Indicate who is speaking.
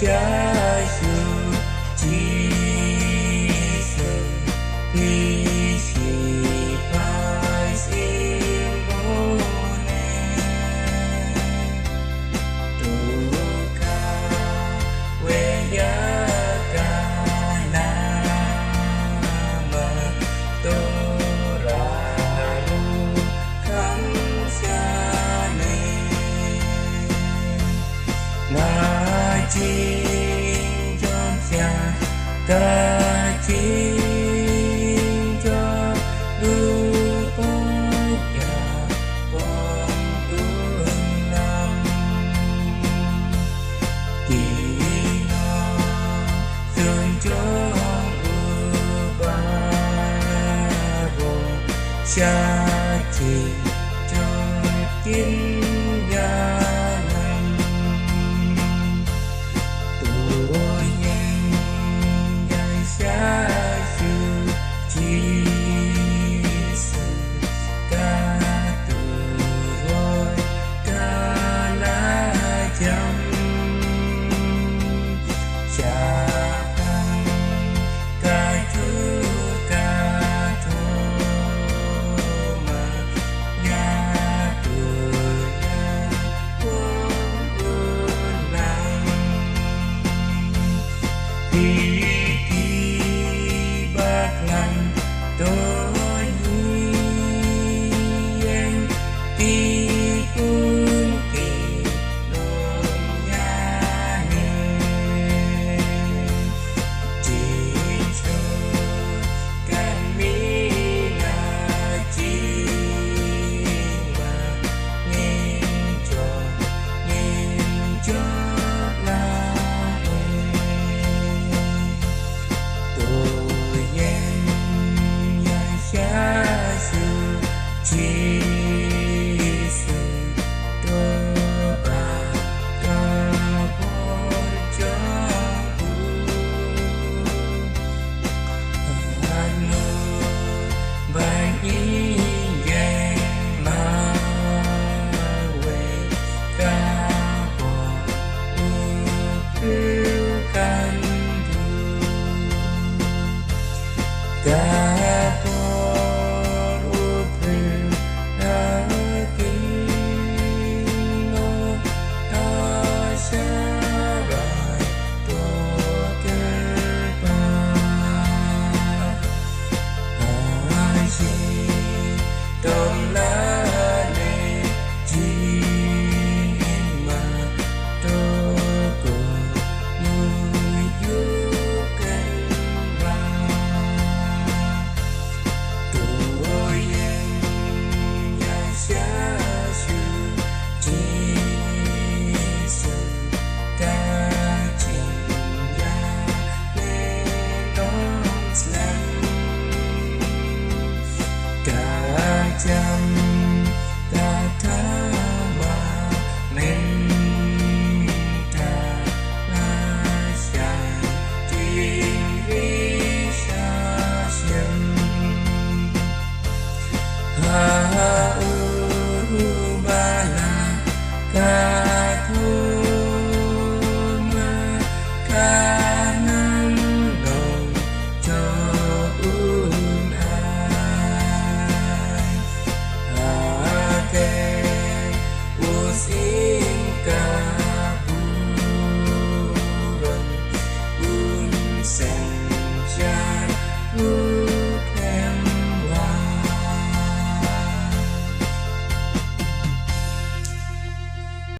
Speaker 1: Yesu Jesus Isipas imbone Duka weyakana Toraru kamsyane Ngajing jomsya Kajing jom Rupanya Ponggunam Dino Sunjong Ubabo Syaji Jotin Yanan Tuyen Yesu Jesus Katuroy Kalajam Syahang Kajur Katoma Nyatunya Punggunang Iki baklan Toyien Tikunki Nonyane Jijur kami najima Nginjok lae Tuyen Yesu Jesus Doa kaborjoku Anu bagi yang mawe kabor Upukan Kapor upil Nakino Tasyarai Tokelpa Aji Tomlane Jima Toko Muyukan Tuyen Yesu Jesus Kajing Menong Slam Kajam Katama Menta Lasyan Diri Sasyam Haubala Katuma Kanan Dong Joun Ai Ake Using Kaburan Unsen Jan